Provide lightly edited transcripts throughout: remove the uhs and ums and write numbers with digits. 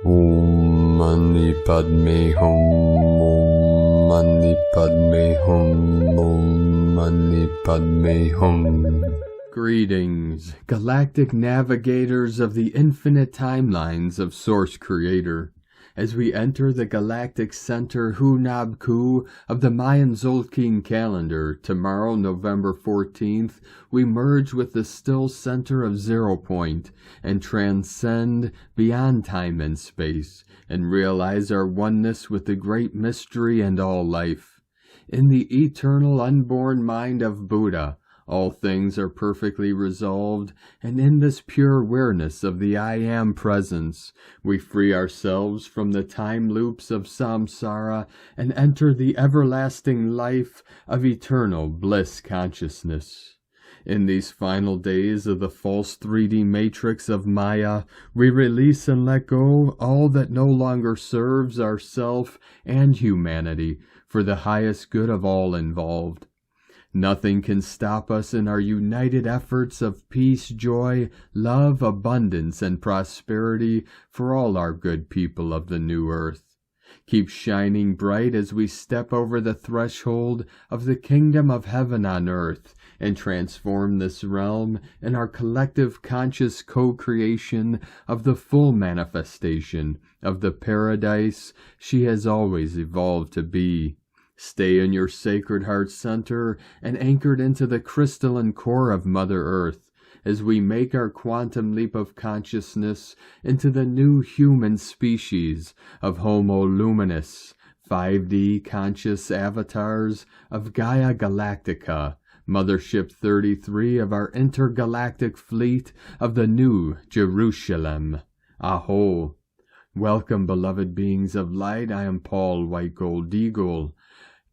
Om Mani Padme Hum. Om Mani Padme Hum. Om Mani Padme Hum. Greetings, galactic navigators of the infinite timelines of Source Creator. As we enter the galactic center Hunab-Ku of the Mayan Zolkin calendar, tomorrow, November 14th, we merge with the still center of Zero Point and transcend beyond time and space and realize our oneness with the great mystery and all life. In the eternal unborn mind of Buddha, all things are perfectly resolved, and in this pure awareness of the I Am presence, we free ourselves from the time loops of samsara and enter the everlasting life of eternal bliss consciousness. In these final days of the false 3D matrix of Maya, we release and let go all that no longer serves ourself and humanity for the highest good of all involved. Nothing can stop us in our united efforts of peace, joy, love, abundance, and prosperity for all our good people of the new earth. Keep shining bright as we step over the threshold of the kingdom of heaven on earth and transform this realm in our collective conscious co-creation of the full manifestation of the paradise she has always evolved to be. Stay in your sacred heart center and anchored into the crystalline core of Mother Earth as we make our quantum leap of consciousness into the new human species of Homo Luminous, 5D conscious avatars of Gaia Galactica, Mothership 33 of our intergalactic fleet of the New Jerusalem. A'ho. Welcome, beloved beings of light. I am Paul White Gold Eagle,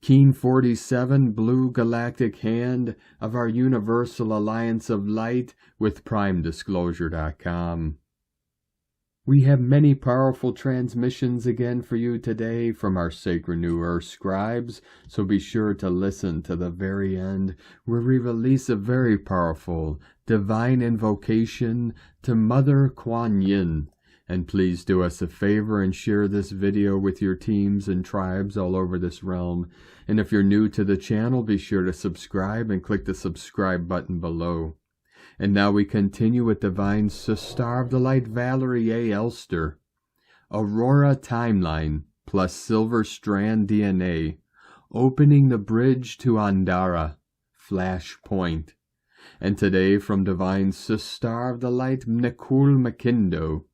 Keen 47 Blue Galactic Hand of our Universal Alliance of Light with PrimeDisclosure.com. We have many powerful transmissions again for you today from our Sacred New Earth scribes, so be sure to listen to the very end where we release a very powerful divine invocation to Mother Kuan Yin. And please do us a favor and share this video with your teams and tribes all over this realm. And if you're new to the channel, be sure to subscribe and click the subscribe button below. And now we continue with Divine Sister of the Light Valerie A. Elster. Aurora Timeline plus Silver Strand DNA. Opening the bridge to Andara. Flashpoint. And today from Divine Sister of the Light Nicole McKindo.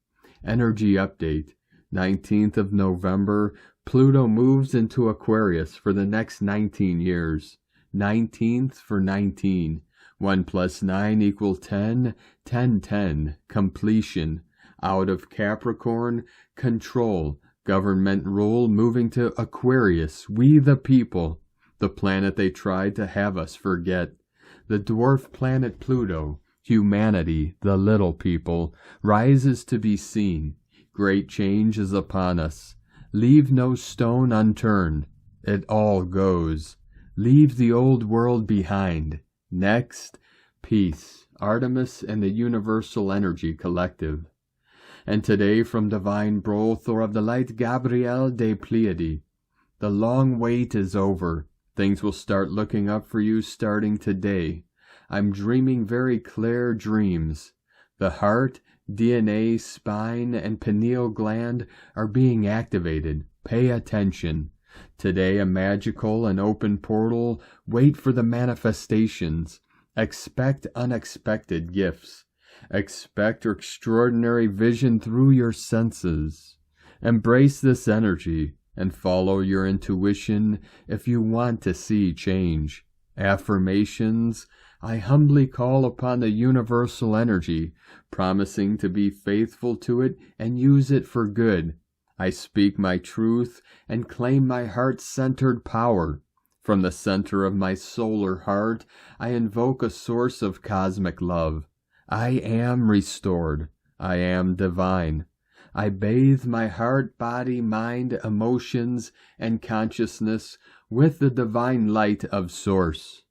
Energy update. 19th of November, Pluto moves into Aquarius for the next 19 years. 19th for 19. 1 plus 9 equals 10. 10, 10. Completion. Out of Capricorn, control. Government rule moving to Aquarius. We the people. The planet they tried to have us forget. The dwarf planet Pluto. Humanity, the little people, rises to be seen. Great change is upon us. Leave no stone unturned. It all goes. Leave the old world behind. Next, peace, Artemis and the Universal Energy Collective. And today from Divine Brothor of the Light Gabriel de Pleiade. The long wait is over. Things will start looking up for you starting today. I'm dreaming very clear dreams. The heart, DNA, spine, and pineal gland are being activated. Pay attention. Today a magical and open portal. Wait for the manifestations. Expect unexpected gifts. Expect extraordinary vision through your senses. Embrace this energy and follow your intuition if you want to see change. Affirmations. I humbly call upon the universal energy, promising to be faithful to it and use it for good. I speak my truth and claim my heart-centered power. From the center of my solar heart, I invoke a source of cosmic love. I am restored. I am divine. I bathe my heart, body, mind, emotions, and consciousness with the divine light of Source.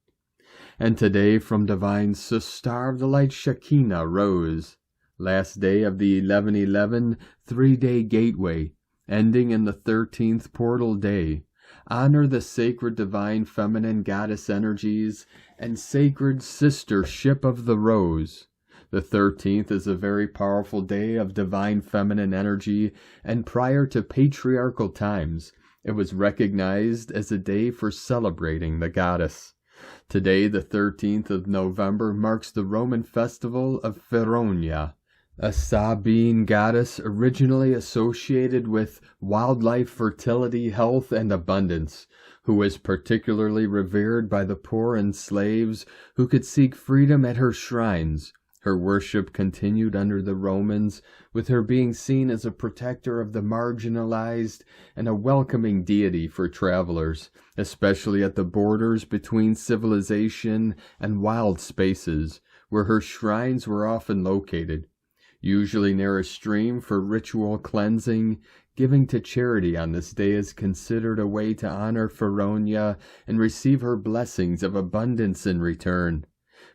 And today from Divine Sister of the Light Shekinah Rose, last day of the 1111 three-day gateway, ending in the 13th portal day. Honor the sacred divine feminine goddess energies and sacred sister ship of the rose. The 13th is a very powerful day of divine feminine energy, and prior to patriarchal times, it was recognized as a day for celebrating the goddess. Today, the 13th of November, marks the Roman festival of Feronia, a Sabine goddess originally associated with wildlife, fertility, health, and abundance, who was particularly revered by the poor and slaves who could seek freedom at her shrines. Her worship continued under the Romans, with her being seen as a protector of the marginalized and a welcoming deity for travelers, especially at the borders between civilization and wild spaces, where her shrines were often located. Usually near a stream for ritual cleansing, giving to charity on this day is considered a way to honor Feronia and receive her blessings of abundance in return.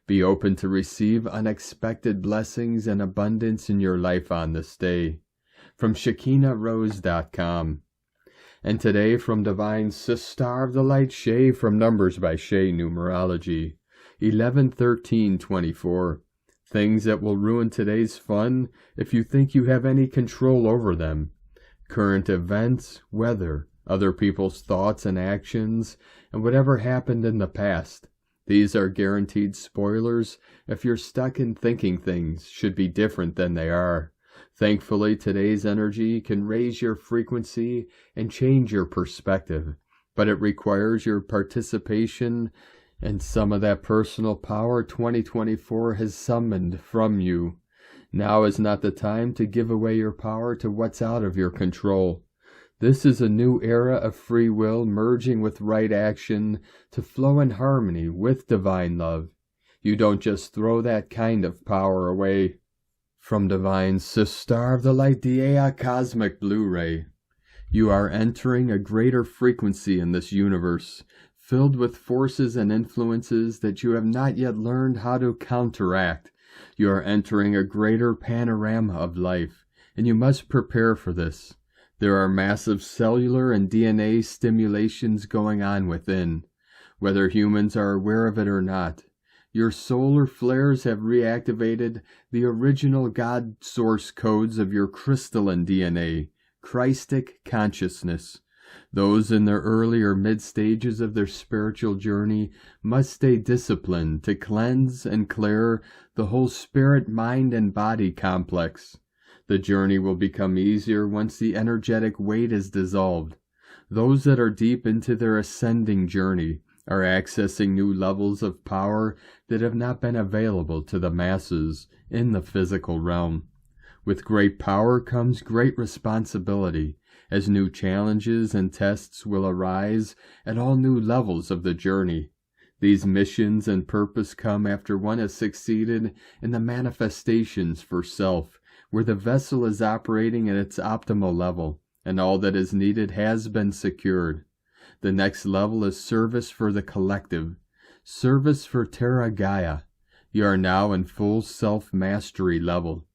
Be open to receive unexpected blessings and abundance in your life on this day. From ShekinahRose.com. And today from Divine Sister of the Light Shay from Numbers by Shay Numerology. 11-13-24. Things that will ruin today's fun if you think you have any control over them. Current events, weather, other people's thoughts and actions, and whatever happened in the past. These are guaranteed spoilers if you're stuck in thinking things should be different than they are. Thankfully, today's energy can raise your frequency and change your perspective, but it requires your participation and some of that personal power 2024 has summoned from you. Now is not the time to give away your power to what's out of your control. This is a new era of free will merging with right action to flow in harmony with divine love. You don't just throw that kind of power away. From Divine Sister of the Light Dea Cosmic Blu-ray. You are entering a greater frequency in this universe, filled with forces and influences that you have not yet learned how to counteract. You are entering a greater panorama of life, and you must prepare for this. There are massive cellular and DNA stimulations going on within, whether humans are aware of it or not. Your solar flares have reactivated the original God source codes of your crystalline DNA, Krystic consciousness. Those in their early or mid stages of their spiritual journey must stay disciplined to cleanse and clear the whole spirit, mind, and body complex. The journey will become easier once the energetic weight is dissolved. Those that are deep into their ascending journey are accessing new levels of power that have not been available to the masses in the physical realm. With great power comes great responsibility, as new challenges and tests will arise at all new levels of the journey. These missions and purpose come after one has succeeded in the manifestations for self, where the vessel is operating at its optimal level, and all that is needed has been secured. The next level is service for the collective, service for Terra Gaia. You are now in full self-mastery level.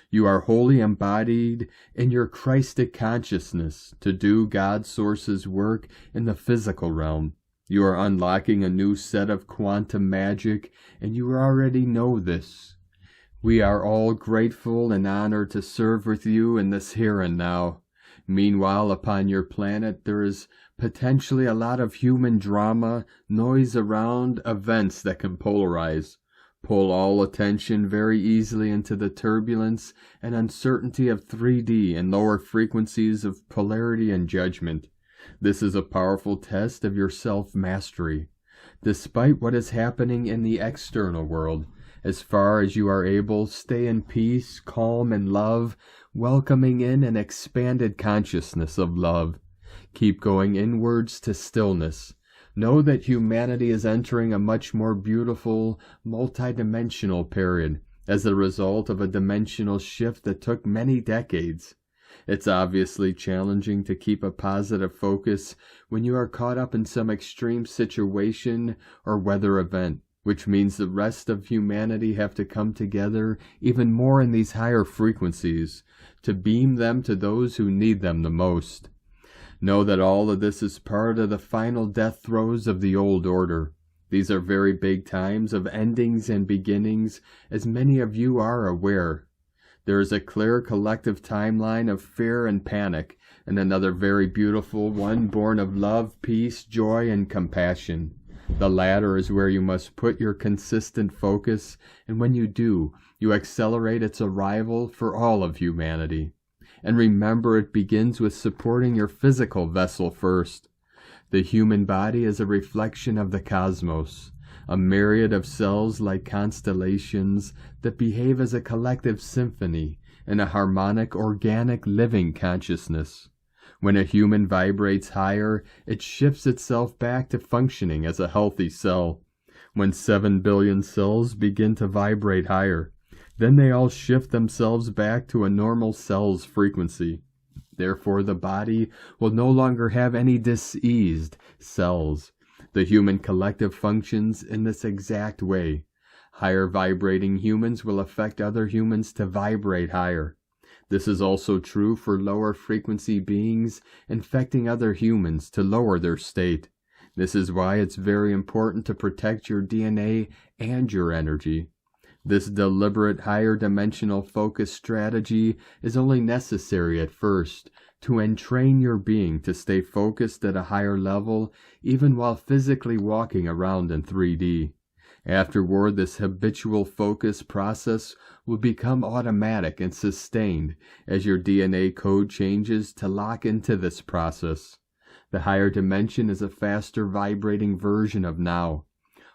You are wholly embodied in your Krystic consciousness to do God Source's work in the physical realm. You are unlocking a new set of quantum magic, and you already know this. We are all grateful and honored to serve with you in this here and now. Meanwhile, upon your planet, there is potentially a lot of human drama, noise around events that can polarize, pull all attention very easily into the turbulence and uncertainty of 3D and lower frequencies of polarity and judgment. This is a powerful test of your self-mastery. Despite what is happening in the external world, as far as you are able, stay in peace, calm, and love, welcoming in an expanded consciousness of love. Keep going inwards to stillness. Know that humanity is entering a much more beautiful, multidimensional period as a result of a dimensional shift that took many decades. It's obviously challenging to keep a positive focus when you are caught up in some extreme situation or weather event, which means the rest of humanity have to come together even more in these higher frequencies to beam them to those who need them the most. Know that all of this is part of the final death throes of the old order. These are very big times of endings and beginnings, as many of you are aware. There is a clear collective timeline of fear and panic, and another very beautiful one born of love, peace, joy, and compassion. The latter is where you must put your consistent focus, and when you do, you accelerate its arrival for all of humanity. And remember, it begins with supporting your physical vessel first. The human body is a reflection of the cosmos, a myriad of cells like constellations that behave as a collective symphony in a harmonic, organic, living consciousness. When a human vibrates higher, it shifts itself back to functioning as a healthy cell. When 7 billion cells begin to vibrate higher, then they all shift themselves back to a normal cell's frequency. Therefore, the body will no longer have any diseased cells. The human collective functions in this exact way. Higher vibrating humans will affect other humans to vibrate higher. This is also true for lower frequency beings infecting other humans to lower their state. This is why it's very important to protect your DNA and your energy. This deliberate higher dimensional focus strategy is only necessary at first to entrain your being to stay focused at a higher level even while physically walking around in 3D. Afterward, this habitual focus process will become automatic and sustained as your DNA code changes to lock into this process. The higher dimension is a faster vibrating version of now.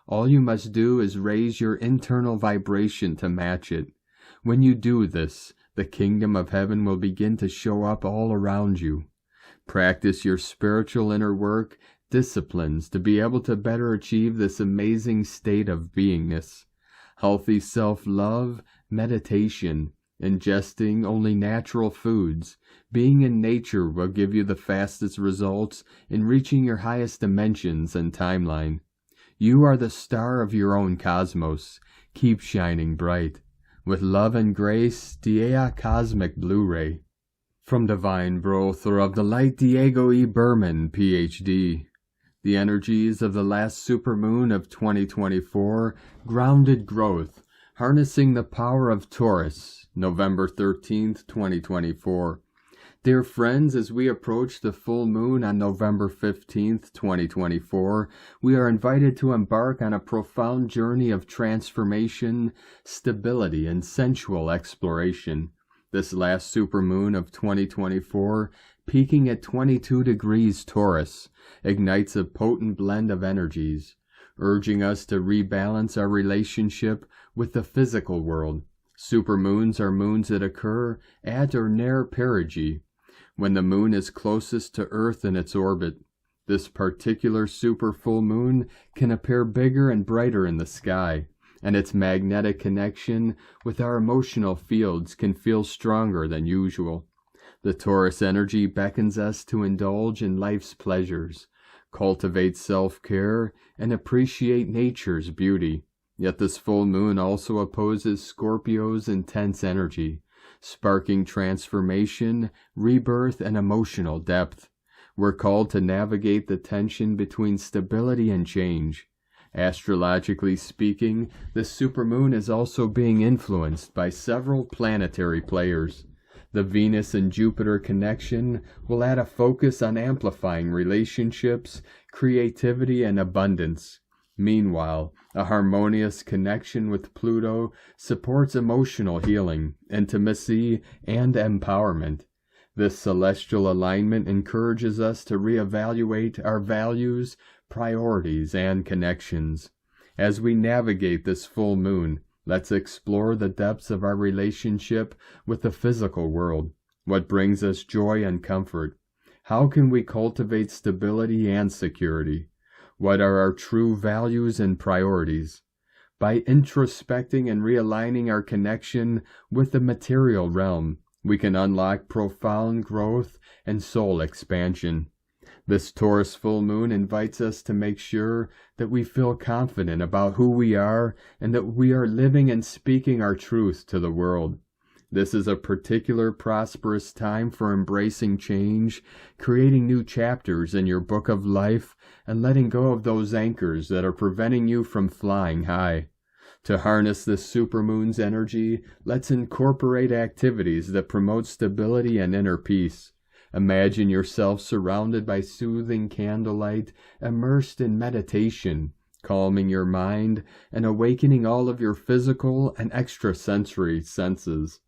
All you must do is raise your internal vibration to match it. When you do this, the kingdom of heaven will begin to show up all around you. Practice your spiritual inner work, disciplines to be able to better achieve this amazing state of beingness. Healthy self-love, meditation, ingesting only natural foods, being in nature will give you the fastest results in reaching your highest dimensions and timeline. You are the star of your own cosmos. Keep shining bright. With love and grace, Dia Cosmic Blu-ray. From Divine Brother of the Light, Diego E. Berman, Ph.D. The energies of the last supermoon of 2024, grounded growth, harnessing the power of Taurus, November 13th, 2024. Dear friends, as we approach the full moon on November 15th, 2024, we are invited to embark on a profound journey of transformation, stability, and sensual exploration. This last supermoon of 2024, peaking at 22 degrees Taurus, ignites a potent blend of energies, urging us to rebalance our relationship with the physical world. Supermoons are moons that occur at or near perigee, when the moon is closest to Earth in its orbit. This particular super full moon can appear bigger and brighter in the sky, and its magnetic connection with our emotional fields can feel stronger than usual. The Taurus energy beckons us to indulge in life's pleasures, cultivate self-care, and appreciate nature's beauty. Yet this full moon also opposes Scorpio's intense energy, sparking transformation, rebirth, and emotional depth. We're called to navigate the tension between stability and change. Astrologically speaking, this supermoon is also being influenced by several planetary players. The Venus and Jupiter connection will add a focus on amplifying relationships, creativity, and abundance. Meanwhile, a harmonious connection with Pluto supports emotional healing, intimacy, and empowerment. This celestial alignment encourages us to reevaluate our values, priorities, and connections. As we navigate this full moon, let's explore the depths of our relationship with the physical world. What brings us joy and comfort? How can we cultivate stability and security? What are our true values and priorities? By introspecting and realigning our connection with the material realm, we can unlock profound growth and soul expansion. This Taurus full moon invites us to make sure that we feel confident about who we are and that we are living and speaking our truth to the world. This is a particular prosperous time for embracing change, creating new chapters in your book of life, and letting go of those anchors that are preventing you from flying high. To harness this supermoon's energy, let's incorporate activities that promote stability and inner peace. Imagine yourself surrounded by soothing candlelight, immersed in meditation, calming your mind and awakening all of your physical and extrasensory senses.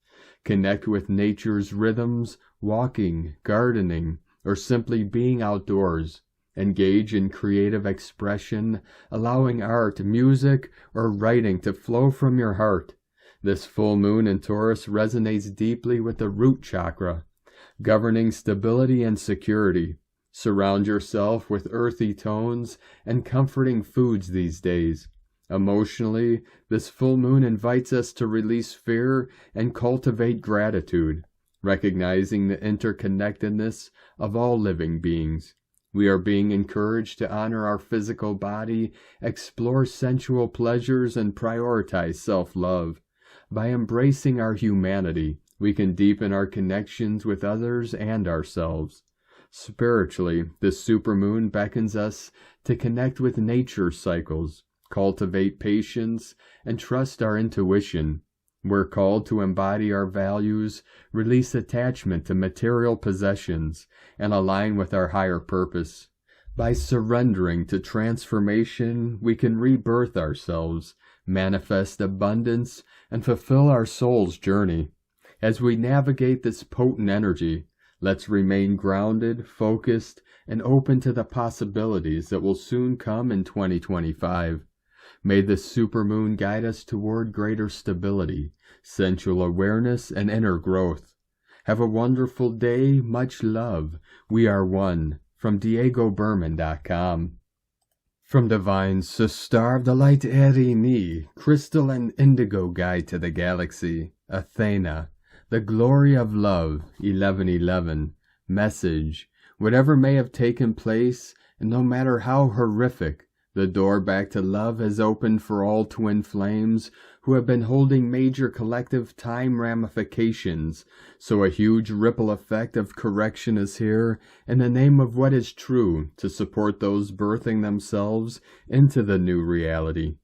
Connect with nature's rhythms, walking, gardening, or simply being outdoors. Engage in creative expression, allowing art, music, or writing to flow from your heart. This full moon in Taurus resonates deeply with the root chakra, governing stability and security. Surround yourself with earthy tones and comforting foods these days. Emotionally, this full moon invites us to release fear and cultivate gratitude, recognizing the interconnectedness of all living beings. We are being encouraged to honor our physical body, explore sensual pleasures, and prioritize self-love. By embracing our humanity, we can deepen our connections with others and ourselves. Spiritually, this supermoon beckons us to connect with nature's cycles, cultivate patience, and trust our intuition. We're called to embody our values, release attachment to material possessions, and align with our higher purpose. By surrendering to transformation, we can rebirth ourselves, manifest abundance, and fulfill our soul's journey. As we navigate this potent energy, let's remain grounded, focused, and open to the possibilities that will soon come in 2025. May this supermoon guide us toward greater stability, sensual awareness, and inner growth. Have a wonderful day. Much love. We are one. From DiegoBerman.com. From Divine Star of the Light Erini, Crystal and Indigo Guide to the Galaxy, Athena, the Glory of Love, 1111. Message: whatever may have taken place, and no matter how horrific, the door back to love has opened for all twin flames who have been holding major collective time ramifications, so a huge ripple effect of correction is here in the name of what is true to support those birthing themselves into the new reality.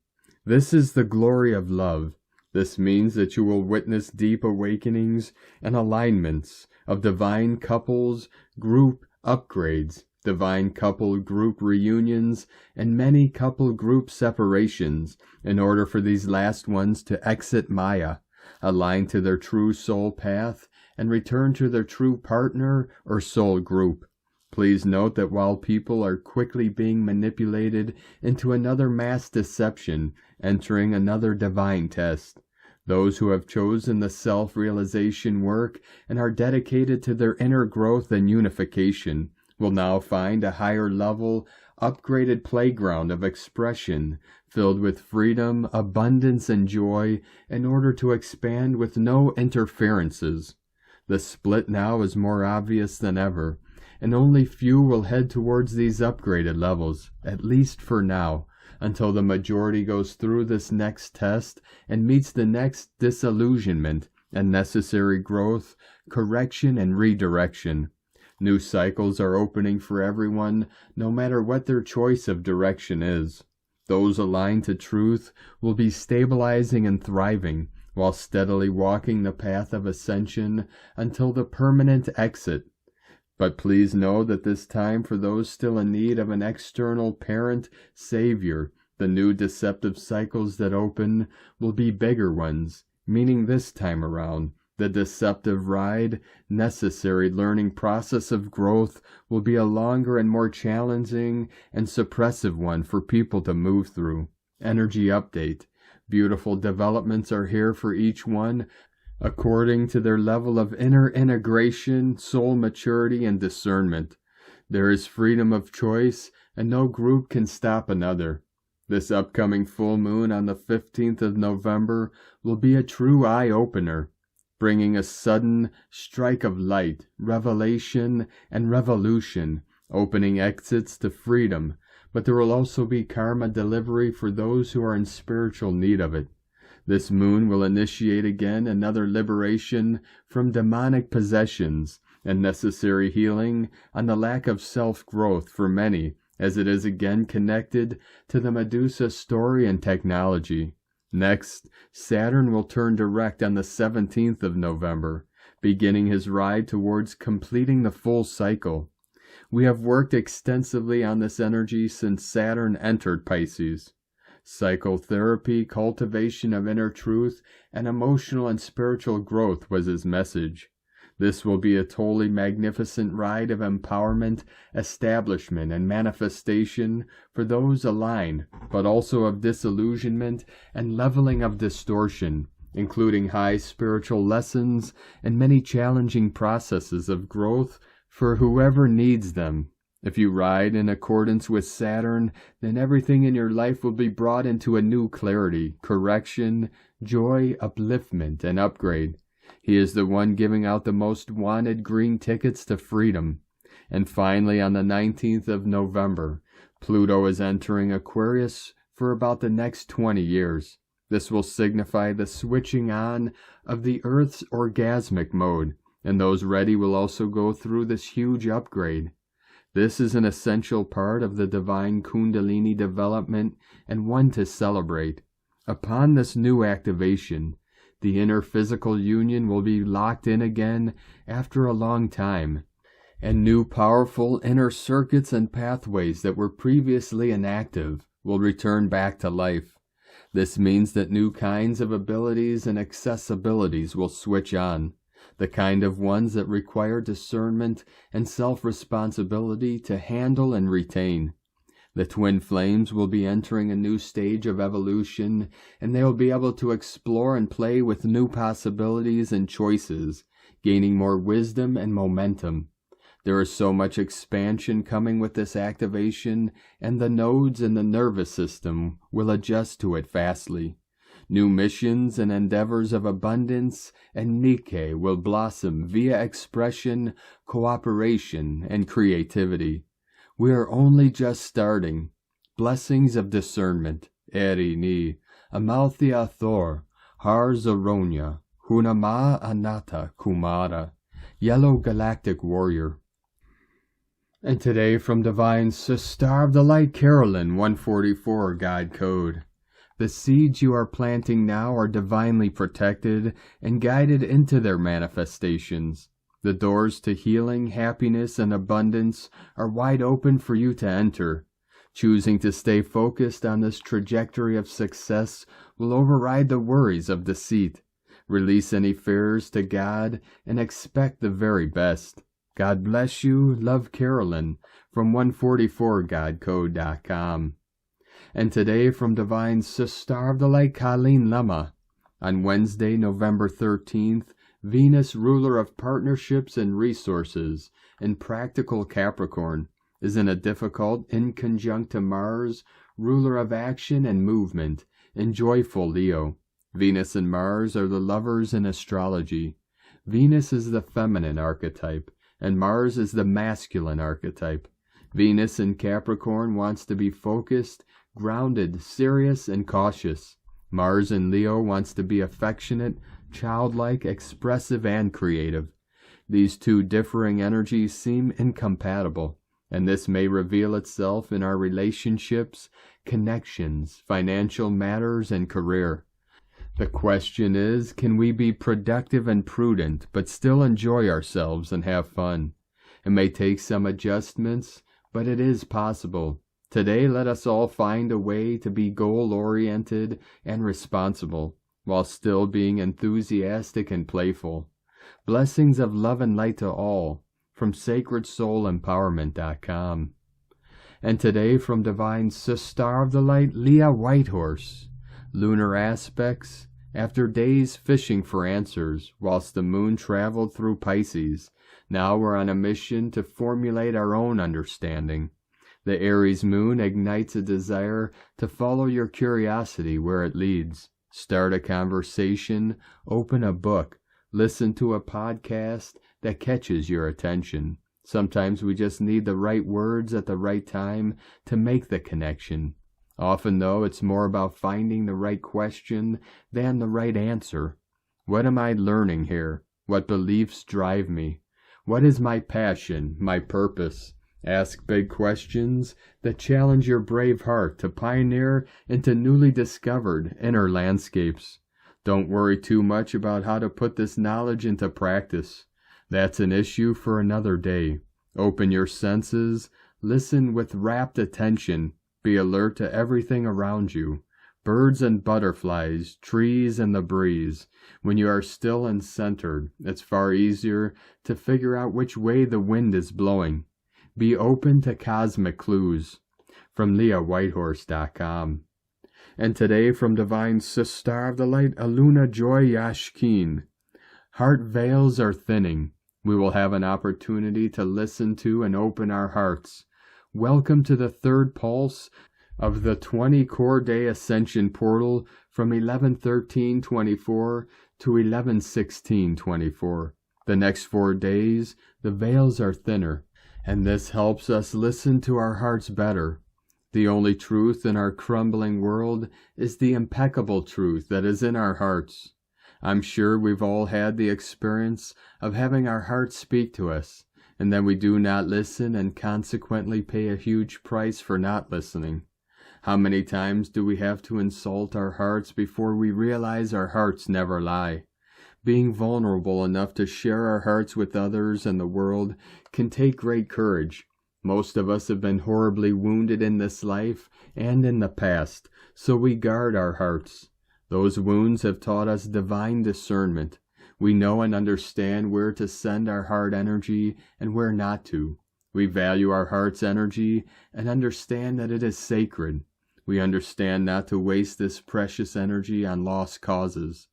This is the glory of love. This means that you will witness deep awakenings and alignments of divine couples, group upgrades, divine couple group reunions, and many couple group separations in order for these last ones to exit Maya, align to their true soul path, and return to their true partner or soul group. Please note that while people are quickly being manipulated into another mass deception, entering another divine test, those who have chosen the self-realization work and are dedicated to their inner growth and unification will now find a higher level, upgraded playground of expression filled with freedom, abundance, and joy in order to expand with no interferences. The split now is more obvious than ever, and only few will head towards these upgraded levels, at least for now, until the majority goes through this next test and meets the next disillusionment and necessary growth, correction, and redirection. New cycles are opening for everyone, no matter what their choice of direction is. Those aligned to truth will be stabilizing and thriving, while steadily walking the path of ascension until the permanent exit. But please know that this time, for those still in need of an external parent, savior, the new deceptive cycles that open will be bigger ones, meaning this time around, the deceptive ride, necessary learning process of growth will be a longer and more challenging and suppressive one for people to move through. Energy update. Beautiful developments are here for each one, according to their level of inner integration, soul maturity, and discernment. There is freedom of choice, and no group can stop another. This upcoming full moon on the 15th of November will be a true eye-opener, bringing a sudden strike of light, revelation, and revolution opening exits to freedom, but there will also be karma delivery for those who are in spiritual need of it. This moon will initiate again another liberation from demonic possessions and necessary healing on the lack of self-growth for many, as it is again connected to the Medusa story and technology. Next, Saturn will turn direct on the 17th of November, beginning his ride towards completing the full cycle. We have worked extensively on this energy since Saturn entered Pisces. Psychotherapy, cultivation of inner truth, and emotional and spiritual growth was his message. This will be a totally magnificent ride of empowerment, establishment, and manifestation for those aligned, but also of disillusionment and leveling of distortion, including high spiritual lessons and many challenging processes of growth for whoever needs them. If you ride in accordance with Saturn, then everything in your life will be brought into a new clarity, correction, joy, upliftment, and upgrade. He is the one giving out the most wanted green tickets to freedom. And finally, on the 19th of November, Pluto is entering Aquarius for about the next 20 years. This will signify the switching on of the Earth's orgasmic mode, and those ready will also go through this huge upgrade. This is an essential part of the divine Kundalini development and one to celebrate. Upon this new activation, the inner physical union will be locked in again after a long time, and new powerful inner circuits and pathways that were previously inactive will return back to life. This means that new kinds of abilities and accessibilities will switch on, the kind of ones that require discernment and self-responsibility to handle and retain. The twin flames will be entering a new stage of evolution, and they will be able to explore and play with new possibilities and choices, gaining more wisdom and momentum. There is so much expansion coming with this activation, and the nodes in the nervous system will adjust to it fastly. New missions and endeavors of abundance and Nike will blossom via expression, cooperation, and creativity. We are only just starting. Blessings of discernment, Eri ni, Amalthea Thor, Har Zoronia, Hunama Anata Kumara, Yellow Galactic Warrior. And today from Divine Star of the Light Carolyn 144 Guide Code. The seeds you are planting now are divinely protected and guided into their manifestations. The doors to healing, happiness, and abundance are wide open for you to enter. Choosing to stay focused on this trajectory of success will override the worries of deceit. Release any fears to God and expect the very best. God bless you. Love, Carolyn, from 144guidecode.com. And today from Divine Star of the Light Colleen Lema. On Wednesday, November 13th, Venus, ruler of partnerships and resources, in practical Capricorn, is in a difficult inconjunct to Mars, ruler of action and movement, in joyful Leo. Venus and Mars are the lovers in astrology. Venus is the feminine archetype, and Mars is the masculine archetype. Venus in Capricorn wants to be focused, grounded, serious, and cautious. Mars in Leo wants to be affectionate, childlike, expressive, and creative. These two differing energies seem incompatible, and this may reveal itself in our relationships, connections, financial matters, and career. The question is, can we be productive and prudent, but still enjoy ourselves and have fun? It may take some adjustments, but it is possible. Today, let us all find a way to be goal-oriented and responsible, while still being enthusiastic and playful. Blessings of love and light to all, from SacredSoulEmpowerment.com. And today from Divine Star of the Light, Leah Whitehorse. Lunar aspects, after days fishing for answers, whilst the moon traveled through Pisces, now we're on a mission to formulate our own understanding. The Aries moon ignites a desire to follow your curiosity where it leads. Start a conversation, open a book, listen to a podcast that catches your attention. Sometimes we just need the right words at the right time to make the connection. Often, though, it's more about finding the right question than the right answer. What am I learning here? What beliefs drive me? What is my passion, my purpose? Ask big questions that challenge your brave heart to pioneer into newly discovered inner landscapes. Don't worry too much about how to put this knowledge into practice. That's an issue for another day. Open your senses, listen with rapt attention, be alert to everything around you. Birds and butterflies, trees and the breeze. When you are still and centered, it's far easier to figure out which way the wind is blowing. Be open to cosmic clues. From LeahWhitehorse.com. And today from Divine Sister of the Light, Aluna Joy Yashkin. Heart veils are thinning. We will have an opportunity to listen to and open our hearts. Welcome to the third pulse of the 20 core day Ascension portal from 11/13/24 to 11/16/24. The next 4 days, the veils are thinner, and this helps us listen to our hearts better. The only truth in our crumbling world is the impeccable truth that is in our hearts. I'm sure we've all had the experience of having our hearts speak to us, and then we do not listen and consequently pay a huge price for not listening. How many times do we have to insult our hearts before we realize our hearts never lie? Being vulnerable enough to share our hearts with others and the world can take great courage. Most of us have been horribly wounded in this life and in the past, so we guard our hearts. Those wounds have taught us divine discernment. We know and understand where to send our heart energy and where not to. We value our heart's energy and understand that it is sacred. We understand not to waste this precious energy on lost causes.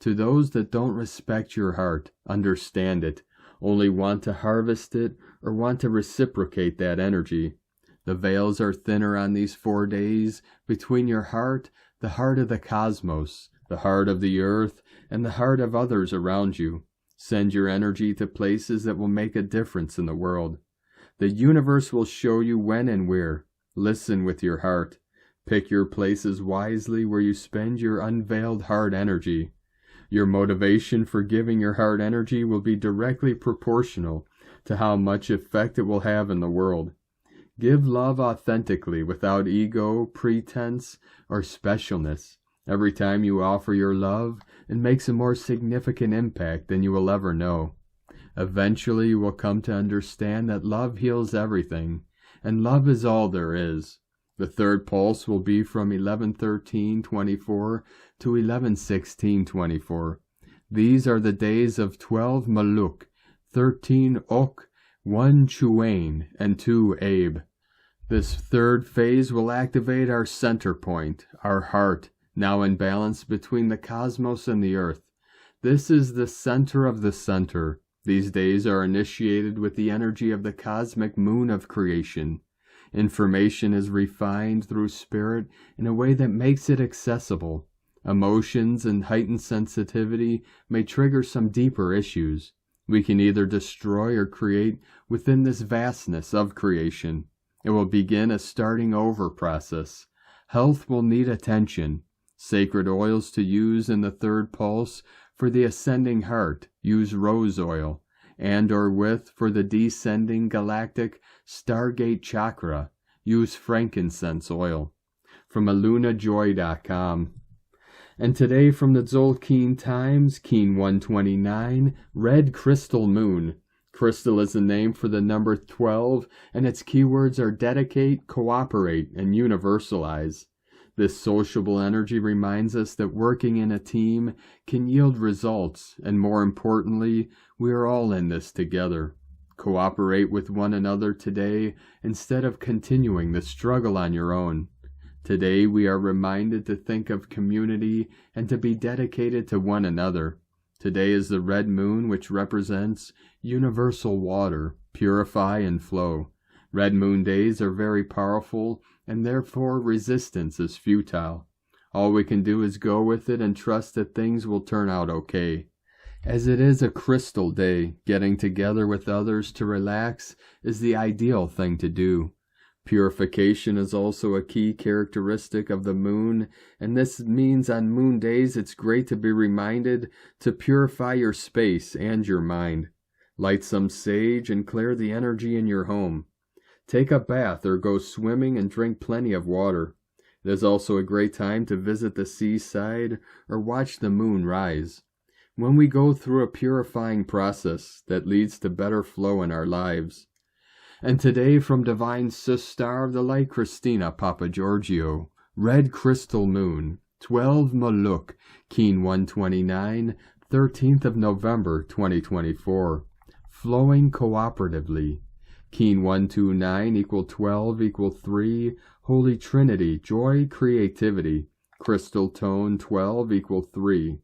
To those that don't respect your heart, understand it, only want to harvest it or want to reciprocate that energy. The veils are thinner on these 4 days between your heart, the heart of the cosmos, the heart of the earth, and the heart of others around you. Send your energy to places that will make a difference in the world. The universe will show you when and where. Listen with your heart. Pick your places wisely where you spend your unveiled heart energy. Your motivation for giving your heart energy will be directly proportional to how much effect it will have in the world. Give love authentically without ego, pretense, or specialness. Every time you offer your love, it makes a more significant impact than you will ever know. Eventually you will come to understand that love heals everything, and love is all there is. The third pulse will be from 11/13/24 to 11/16/24. These are the days of 12 Maluk, 13 Ok, 1 Chuane, and 2 Abe. This third phase will activate our center point, our heart, now in balance between the cosmos and the earth. This is the center of the center. These days are initiated with the energy of the cosmic moon of creation. Information is refined through spirit in a way that makes it accessible. Emotions and heightened sensitivity may trigger some deeper issues. We can either destroy or create within this vastness of creation. It will begin a starting over process. Health will need attention. Sacred oils to use in the third pulse for the ascending heart, use rose oil, and or with for the descending galactic stargate chakra, use frankincense oil. From alunajoy.com. And today from the Tzolk'in Times, Keen 129, Red Crystal Moon. Crystal is the name for the number 12, and its keywords are dedicate, cooperate, and universalize. This sociable energy reminds us that working in a team can yield results, and more importantly, we are all in this together. Cooperate with one another today instead of continuing the struggle on your own. Today we are reminded to think of community and to be dedicated to one another. Today is the red moon, which represents universal water, purify and flow. Red moon days are very powerful, and therefore resistance is futile. All we can do is go with it and trust that things will turn out okay. As it is a crystal day, getting together with others to relax is the ideal thing to do. Purification is also a key characteristic of the moon, and this means on moon days it's great to be reminded to purify your space and your mind. Light some sage and clear the energy in your home. Take a bath or go swimming and drink plenty of water. It is also a great time to visit the seaside or watch the moon rise. When we go through a purifying process that leads to better flow in our lives. And today from Divine Sister of the Light Christina Papa Giorgio, Red Crystal Moon, 12 Maluk, Keen 129, 13th of November 2024. Flowing cooperatively. Keen 129 equal 12 equal 3, Holy Trinity, Joy, Creativity. Crystal Tone 12 equal 3.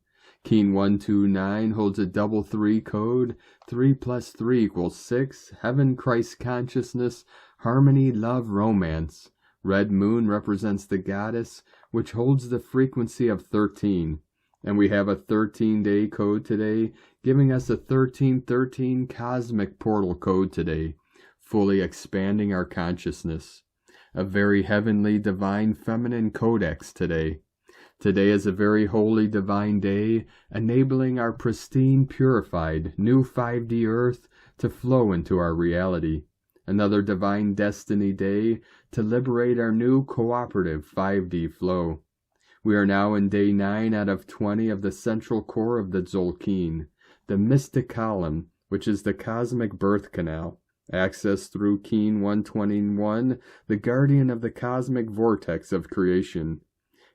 Keen 129 holds a double 3 code, 3 plus 3 equals 6, Heaven, Christ Consciousness, Harmony, Love, Romance. Red Moon represents the Goddess, which holds the frequency of 13. And we have a 13-day code today, giving us a 1313 cosmic portal code today, fully expanding our consciousness. A very heavenly, divine, feminine codex today. Today is a very holy, divine day, enabling our pristine, purified, new 5D Earth to flow into our reality. Another divine destiny day to liberate our new cooperative 5D flow. We are now in day 9 out of 20 of the central core of the Tzolk'in, the mystic column, which is the cosmic birth canal. Access through Keen 121, the guardian of the cosmic vortex of creation.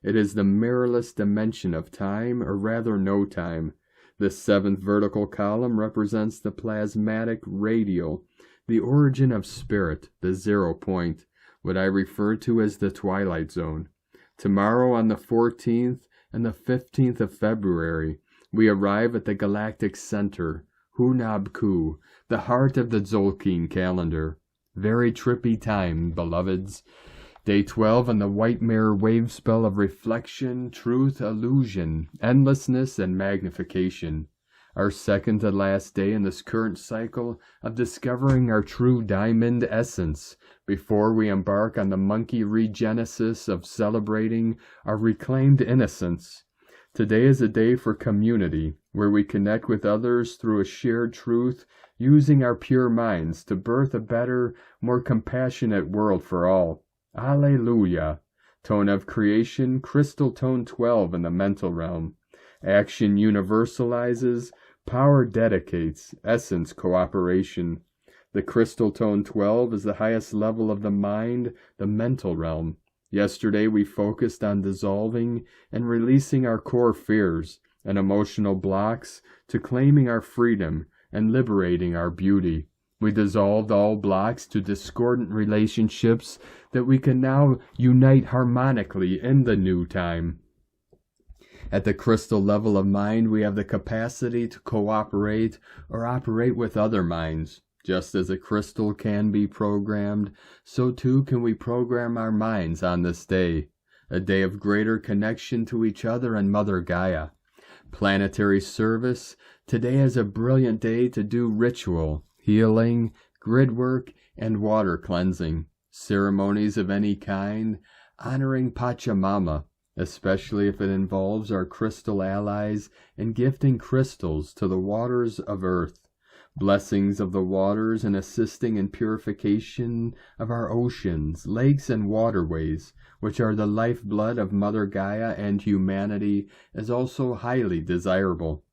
It is the mirrorless dimension of time, or rather no time. The 7th vertical column represents the plasmatic radial, the origin of spirit, the 0 point, what I refer to as the twilight zone. Tomorrow on the 14th and the 15th of February, we arrive at the galactic center, Hunab-Ku, the heart of the Tzolk'in calendar. Very trippy time, beloveds. Day 12 on the white mirror wave spell of reflection, truth, illusion, endlessness, and magnification. Our second to last day in this current cycle of discovering our true diamond essence before we embark on the monkey regenesis of celebrating our reclaimed innocence. Today is a day for community, where we connect with others through a shared truth, using our pure minds to birth a better, more compassionate world for all. Alleluia. Tone of creation, crystal tone 12 in the mental realm. Action universalizes, power dedicates, essence cooperation. The crystal tone 12 is the highest level of the mind, the mental realm. Yesterday we focused on dissolving and releasing our core fears and emotional blocks to claiming our freedom and liberating our beauty. We dissolved all blocks to discordant relationships that we can now unite harmonically in the new time. At the crystal level of mind, we have the capacity to cooperate or operate with other minds. Just as a crystal can be programmed, so too can we program our minds on this day, a day of greater connection to each other and Mother Gaia. Planetary service, today is a brilliant day to do ritual, healing, grid work, and water cleansing, ceremonies of any kind, honoring Pachamama, especially if it involves our crystal allies, and gifting crystals to the waters of earth, blessings of the waters and assisting in purification of our oceans, lakes, and waterways, which are the lifeblood of Mother Gaia and humanity, is also highly desirable.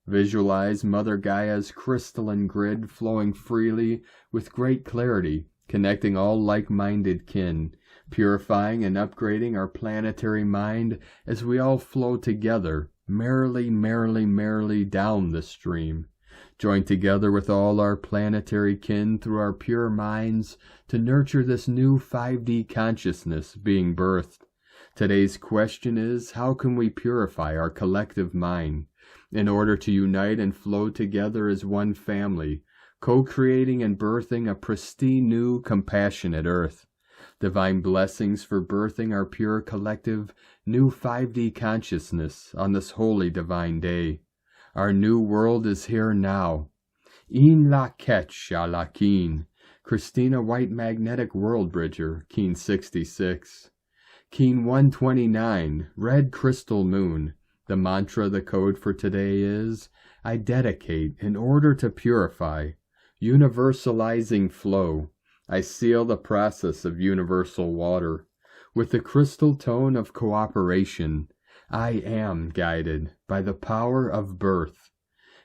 Visualize Mother Gaia's crystalline grid flowing freely with great clarity, connecting all like-minded kin, purifying and upgrading our planetary mind as we all flow together, merrily, merrily, merrily down the stream. Join together with all our planetary kin through our pure minds to nurture this new 5D consciousness being birthed. Today's question is, how can we purify our collective mind in order to unite and flow together as one family, co-creating and birthing a pristine new compassionate earth? Divine blessings for birthing our pure collective new 5D consciousness on this holy divine day. Our new world is here now. In la ketch a la keen. Christina White Magnetic World Bridger, Keen 66. Keen 129, Red Crystal Moon. The mantra, the code for today is, I dedicate in order to purify. Universalizing flow. I seal the process of universal water. With the crystal tone of cooperation, I am guided by the power of birth.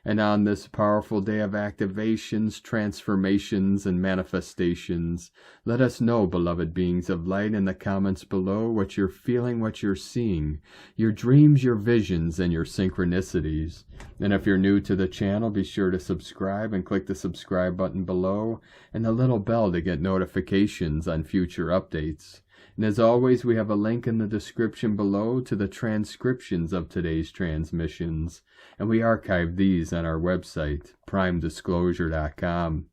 And on this powerful day of activations, transformations, and manifestations, let us know, beloved beings of light, in the comments below what you're feeling, what you're seeing, your dreams, your visions, and your synchronicities. And if you're new to the channel, be sure to subscribe and click the subscribe button below and the little bell to get notifications on future updates. And as always, we have a link in the description below to the transcriptions of today's transmissions, and we archive these on our website, primedisclosure.com.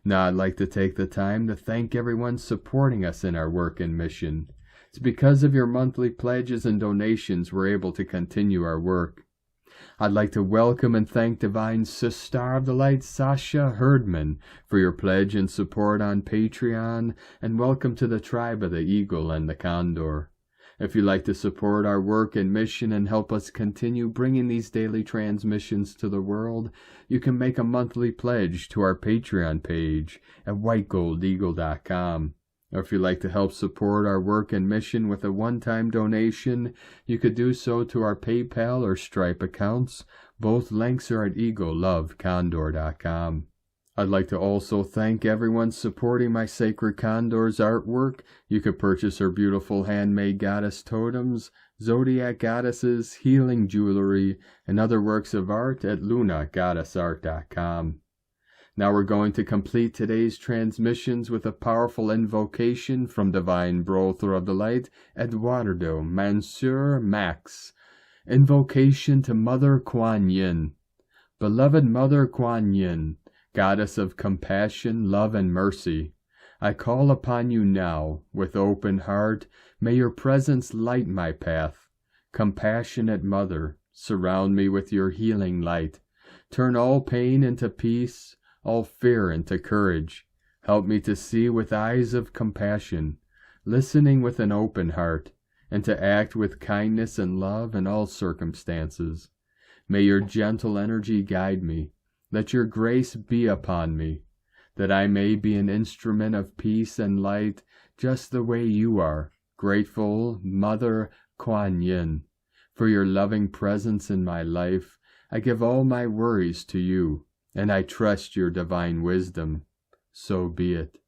Now, I'd like to take the time to thank everyone supporting us in our work and mission. It's because of your monthly pledges and donations we're able to continue our work. I'd like to welcome and thank Divine Sister of the Light, Sascha Herdman, for your pledge and support on Patreon, and welcome to the tribe of the Eagle and the Condor. If you'd like to support our work and mission and help us continue bringing these daily transmissions to the world, you can make a monthly pledge to our Patreon page at whitegoldeagle.com. Or if you'd like to help support our work and mission with a one-time donation, you could do so to our PayPal or Stripe accounts. Both links are at egolovecondor.com. I'd like to also thank everyone supporting my Sacred Condor's artwork. You could purchase her beautiful handmade goddess totems, zodiac goddesses, healing jewelry, and other works of art at lunagoddessart.com. Now we're going to complete today's transmissions with a powerful invocation from Divine Brother of the Light, Eduardo Mansur Max. Invocation to Mother Kuan Yin. Beloved Mother Kuan Yin, Goddess of compassion, love, and mercy, I call upon you now with open heart. May your presence light my path. Compassionate Mother, surround me with your healing light. Turn all pain into peace, all fear into courage. Help me to see with eyes of compassion, listening with an open heart, and to act with kindness and love in all circumstances. May your gentle energy guide me. Let your grace be upon me, that I may be an instrument of peace and light, just the way you are, grateful Mother Kuan Yin. For your loving presence in my life, I give all my worries to you, and I trust your divine wisdom. So be it.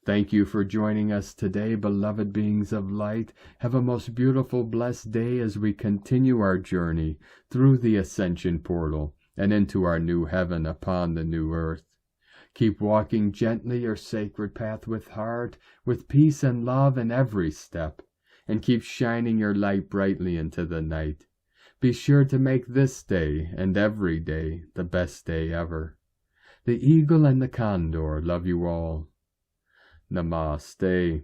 Thank you for joining us today, beloved beings of light. Have a most beautiful, blessed day as we continue our journey through the Ascension portal and into our new heaven upon the new earth. Keep walking gently your sacred path with heart, with peace and love in every step, and keep shining your light brightly into the night. Be sure to make this day and every day the best day ever. The Eagle and the Condor love you all. Namaste.